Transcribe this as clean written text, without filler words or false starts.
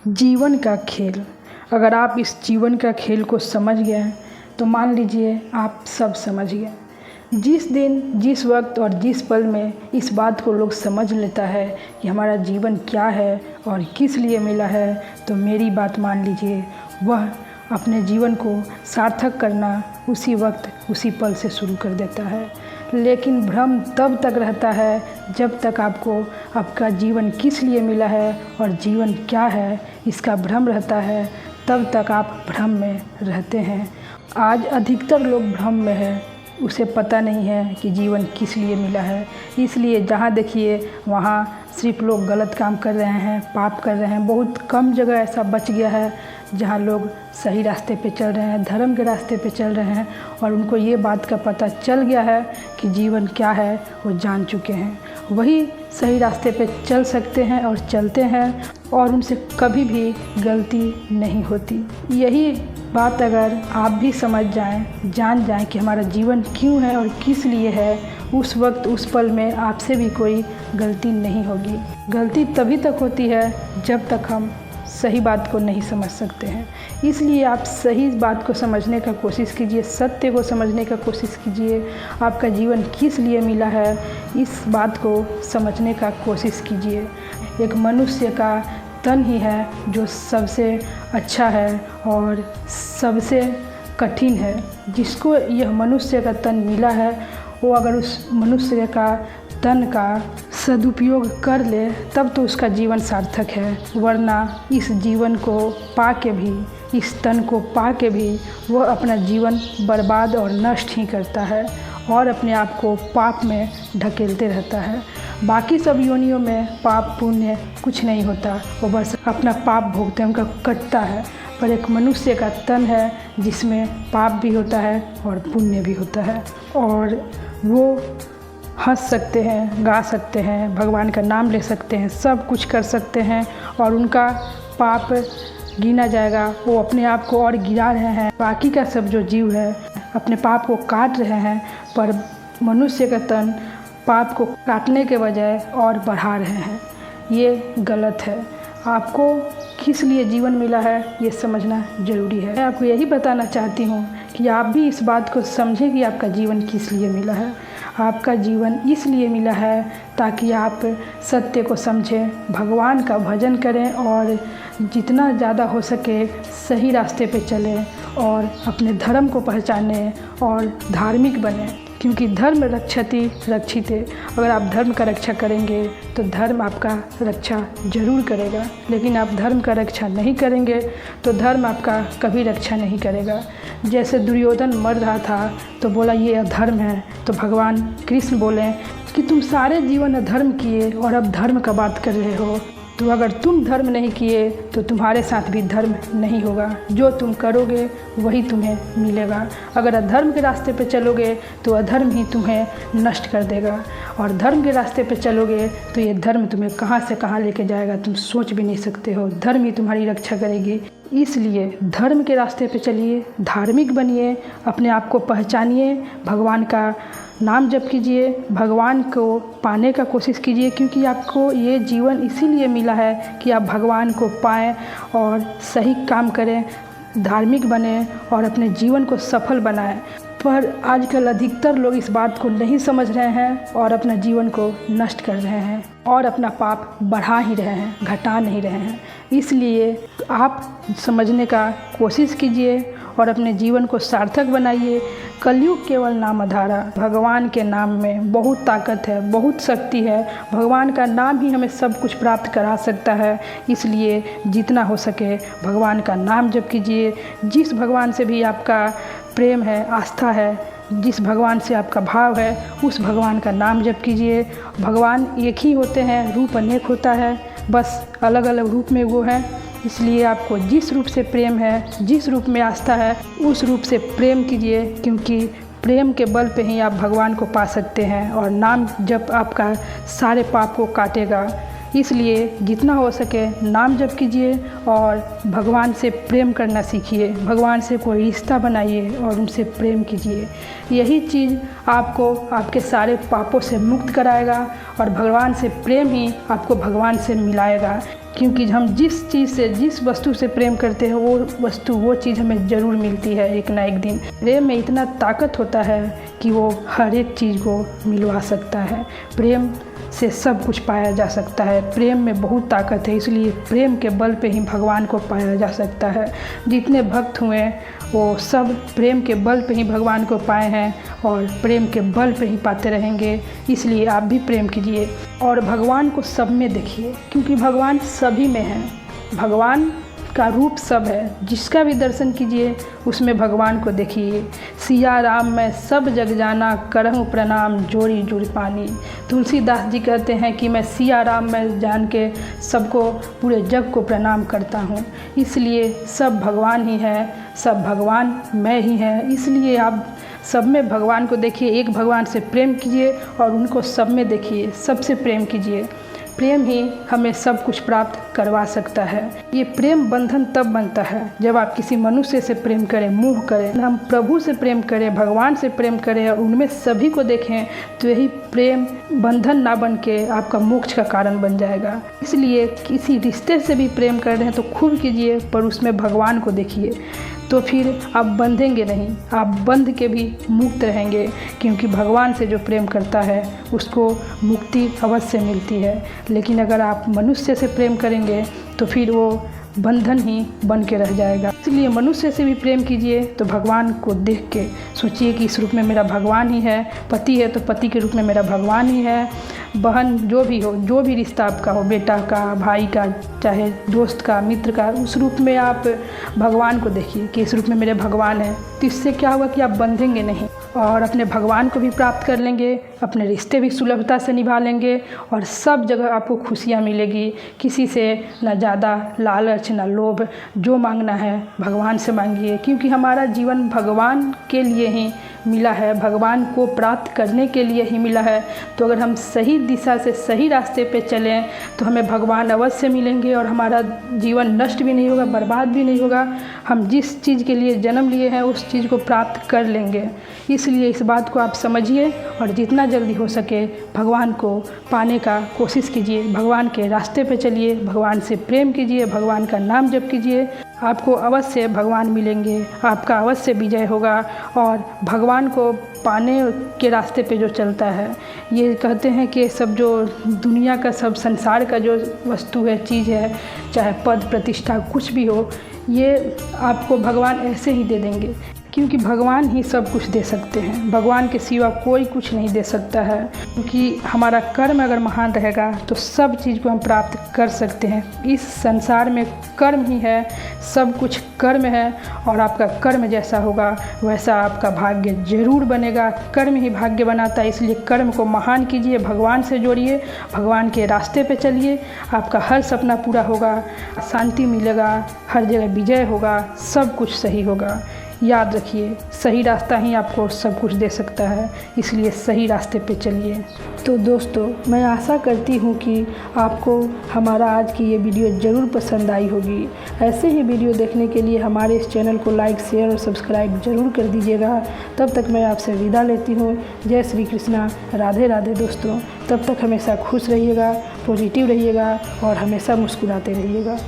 जीवन का खेल। अगर आप इस जीवन का खेल को समझ गए हैं तो मान लीजिए आप सब समझ गए। जिस दिन, जिस वक्त और जिस पल में इस बात को लोग समझ लेता है कि हमारा जीवन क्या है और किस लिए मिला है, तो मेरी बात मान लीजिए, वह अपने जीवन को सार्थक करना उसी वक्त, उसी पल से शुरू कर देता है। लेकिन भ्रम तब तक रहता है जब तक आपको आपका जीवन किस लिए मिला है और जीवन क्या है इसका भ्रम रहता है, तब तक आप भ्रम में रहते हैं। आज अधिकतर लोग भ्रम में है, उसे पता नहीं है कि जीवन किस लिए मिला है। इसलिए जहाँ देखिए वहाँ सिर्फ लोग गलत काम कर रहे हैं, पाप कर रहे हैं। बहुत कम जगह ऐसा बच गया है जहाँ लोग सही रास्ते पे चल रहे हैं, धर्म के रास्ते पे चल रहे हैं और उनको ये बात का पता चल गया है कि जीवन क्या है, वो जान चुके हैं। वही सही रास्ते पे चल सकते हैं और चलते हैं और उनसे कभी भी गलती नहीं होती। यही बात अगर आप भी समझ जाएं, जान जाएं कि हमारा जीवन क्यों है और किस लिए है, उस वक्त, उस पल में आपसे भी कोई गलती नहीं होगी। गलती तभी तक होती है जब तक हम सही बात को नहीं समझ सकते हैं। इसलिए आप सही बात को समझने का कोशिश कीजिए, सत्य को समझने का कोशिश कीजिए। आपका जीवन किस लिए मिला है, इस बात को समझने का कोशिश कीजिए। एक मनुष्य का तन ही है जो सबसे अच्छा है और सबसे कठिन है। जिसको यह मनुष्य का तन मिला है, वो अगर उस मनुष्य का तन का सदुपयोग कर ले तब तो उसका जीवन सार्थक है, वरना इस जीवन को पा के भी, इस तन को पा के भी वह अपना जीवन बर्बाद और नष्ट ही करता है और अपने आप को पाप में ढकेलते रहता है। बाकी सब योनियों में पाप पुण्य कुछ नहीं होता, वो बस अपना पाप भोगते हैं, उनका कटता है। पर एक मनुष्य का तन है जिसमें पाप भी होता है और पुण्य भी होता है और वो हंस सकते हैं, गा सकते हैं, भगवान का नाम ले सकते हैं, सब कुछ कर सकते हैं और उनका पाप गिना जाएगा। वो अपने आप को और गिरा रहे हैं। बाकी का सब जो जीव है अपने पाप को काट रहे हैं, पर मनुष्य का तन पाप को काटने के बजाय और बढ़ा रहे हैं। ये गलत है। आपको किस लिए जीवन मिला है ये समझना ज़रूरी है। मैं आपको यही बताना चाहती हूँ कि आप भी इस बात को समझें कि आपका जीवन किस लिए मिला है। आपका जीवन इसलिए मिला है ताकि आप सत्य को समझें, भगवान का भजन करें और जितना ज़्यादा हो सके सही रास्ते पे चलें और अपने धर्म को पहचानें और धार्मिक बनें, क्योंकि धर्म रक्षति रक्षिते। अगर आप धर्म का रक्षा करेंगे तो धर्म आपका रक्षा जरूर करेगा, लेकिन आप धर्म का रक्षा नहीं करेंगे तो धर्म आपका कभी रक्षा नहीं करेगा। जैसे दुर्योधन मर रहा था तो बोला ये अधर्म है, तो भगवान कृष्ण बोले कि तुम सारे जीवन अधर्म किए और अब धर्म का बात कर रहे हो, तो अगर तुम धर्म नहीं किए तो तुम्हारे साथ भी धर्म नहीं होगा। जो तुम करोगे वही तुम्हें मिलेगा। अगर अधर्म के रास्ते पे चलोगे तो अधर्म ही तुम्हें नष्ट कर देगा और धर्म के रास्ते पे चलोगे तो ये धर्म तुम्हें कहाँ से कहाँ लेके जाएगा तुम सोच भी नहीं सकते हो। धर्म ही तुम्हारी रक्षा करेगी। इसलिए धर्म के रास्ते पे चलिए, धार्मिक बनिए, अपने आप को पहचानिए, भगवान का नाम जप कीजिए, भगवान को पाने का कोशिश कीजिए, क्योंकि आपको ये जीवन इसीलिए मिला है कि आप भगवान को पाएं और सही काम करें, धार्मिक बने और अपने जीवन को सफल बनाएं। पर आजकल अधिकतर लोग इस बात को नहीं समझ रहे हैं और अपना जीवन को नष्ट कर रहे हैं और अपना पाप बढ़ा ही रहे हैं, घटा नहीं रहे हैं। इसलिए आप समझने का कोशिश कीजिए और अपने जीवन को सार्थक बनाइए। कलयुग केवल नाम आधारा। भगवान के नाम में बहुत ताकत है, बहुत शक्ति है। भगवान का नाम ही हमें सब कुछ प्राप्त करा सकता है। इसलिए जितना हो सके भगवान का नाम जप कीजिए। जिस भगवान से भी आपका प्रेम है, आस्था है, जिस भगवान से आपका भाव है, उस भगवान का नाम जप कीजिए। भगवान एक ही होते हैं, रूप अनेक होता है, बस अलग अलग रूप में वो हैं। इसलिए आपको जिस रूप से प्रेम है, जिस रूप में आस्था है, उस रूप से प्रेम कीजिए, क्योंकि प्रेम के बल पे ही आप भगवान को पा सकते हैं और नाम जप आपका सारे पाप को काटेगा। इसलिए जितना हो सके नाम जप कीजिए और भगवान से प्रेम करना सीखिए। भगवान से कोई रिश्ता बनाइए और उनसे प्रेम कीजिए। यही चीज़ आपको आपके सारे पापों से मुक्त कराएगा और भगवान से प्रेम ही आपको भगवान से मिलाएगा। क्योंकि हम जिस चीज़ से, जिस वस्तु से प्रेम करते हैं वो चीज़ हमें ज़रूर मिलती है एक ना एक दिन। प्रेम में इतना ताकत होता है कि वो हर एक चीज़ को मिलवा सकता है। प्रेम से सब कुछ पाया जा सकता है। प्रेम में बहुत ताकत है, इसलिए प्रेम के बल पे ही भगवान को पाया जा सकता है। जितने भक्त हुए वो सब प्रेम के बल पे ही भगवान को पाए हैं और प्रेम के बल पे ही पाते रहेंगे। इसलिए आप भी प्रेम कीजिए और भगवान को सब में देखिए, क्योंकि भगवान सभी में है। भगवान का रूप सब है, जिसका भी दर्शन कीजिए उसमें भगवान को देखिए। सिया राम मैं सब जग जाना, करहूँ प्रणाम जोड़ी जुड़ पानी। तुलसीदास जी कहते हैं कि मैं सिया राम मैं जान के सबको, पूरे जग को प्रणाम करता हूँ। इसलिए सब भगवान ही है, सब भगवान मैं ही है। इसलिए आप सब में भगवान को देखिए, एक भगवान से प्रेम कीजिए और उनको सब में देखिए, सबसे प्रेम कीजिए। प्रेम ही हमें सब कुछ प्राप्त करवा सकता है। ये प्रेम बंधन तब बनता है जब आप किसी मनुष्य से प्रेम करें, मोह करें। हम प्रभु से प्रेम करें, भगवान से प्रेम करें और उनमें सभी को देखें, तो यही प्रेम बंधन ना बन के आपका मोक्ष का कारण बन जाएगा। इसलिए किसी रिश्ते से भी प्रेम कर रहे हैं तो खूब कीजिए, पर उसमें भगवान को देखिए, तो फिर आप बंधेंगे नहीं, आप बंध के भी मुक्त रहेंगे। क्योंकि भगवान से जो प्रेम करता है उसको मुक्ति अवश्य मिलती है। लेकिन अगर आप मनुष्य से प्रेम करेंगे तो फिर वो बंधन ही बन के रह जाएगा। इसलिए मनुष्य से भी प्रेम कीजिए तो भगवान को देख के सोचिए कि इस रूप में मेरा भगवान ही है। पति है तो पति के रूप में मेरा भगवान ही है। बहन जो भी हो, जो भी रिश्ता आपका हो, बेटा का, भाई का, चाहे दोस्त का, मित्र का, उस रूप में आप भगवान को देखिए कि इस रूप में मेरे भगवान है। तो इससे क्या होगा कि आप बंधेंगे नहीं और अपने भगवान को भी प्राप्त कर लेंगे, अपने रिश्ते भी सुलभता से निभा लेंगे और सब जगह आपको खुशियाँ मिलेगी। किसी से ना ज़्यादा लालच, ना लोभ। जो मांगना है भगवान से मांगिए, क्योंकि हमारा जीवन भगवान के लिए ही मिला है, भगवान को प्राप्त करने के लिए ही मिला है। तो अगर हम सही दिशा से, सही रास्ते पे चलें तो हमें भगवान अवश्य मिलेंगे और हमारा जीवन नष्ट भी नहीं होगा, बर्बाद भी नहीं होगा। हम जिस चीज़ के लिए जन्म लिए हैं उस चीज़ को प्राप्त कर लेंगे। इसलिए इस बात को आप समझिए और जितना जल्दी हो सके भगवान को पाने का कोशिश कीजिए। भगवान के रास्ते पे चलिए, भगवान से प्रेम कीजिए, भगवान का नाम जप कीजिए। आपको अवश्य भगवान मिलेंगे, आपका अवश्य विजय होगा। और भगवान को पाने के रास्ते पे जो चलता है, ये कहते हैं कि सब जो दुनिया का, सब संसार का जो वस्तु है, चीज़ है, चाहे पद प्रतिष्ठा कुछ भी हो, ये आपको भगवान ऐसे ही दे देंगे, क्योंकि भगवान ही सब कुछ दे सकते हैं। भगवान के सिवा कोई कुछ नहीं दे सकता है। क्योंकि हमारा कर्म अगर महान रहेगा तो सब चीज़ को हम प्राप्त कर सकते हैं। इस संसार में कर्म ही है, सब कुछ कर्म है और आपका कर्म जैसा होगा वैसा आपका भाग्य जरूर बनेगा। कर्म ही भाग्य बनाता है, इसलिए कर्म को महान कीजिए, भगवान से जोड़िए, भगवान के रास्ते पे चलिए। आपका हर सपना पूरा होगा, शांति मिलेगा, हर जगह विजय होगा, सब कुछ सही होगा। याद रखिए, सही रास्ता ही आपको सब कुछ दे सकता है, इसलिए सही रास्ते पे चलिए। तो दोस्तों, मैं आशा करती हूँ कि आपको हमारा आज की ये वीडियो ज़रूर पसंद आई होगी। ऐसे ही वीडियो देखने के लिए हमारे इस चैनल को लाइक, शेयर और सब्सक्राइब ज़रूर कर दीजिएगा। तब तक मैं आपसे विदा लेती हूँ। जय श्री कृष्णा, राधे राधे दोस्तों। तब तक हमेशा खुश रहिएगा, पॉजिटिव रहिएगा और हमेशा मुस्कुराते रहिएगा।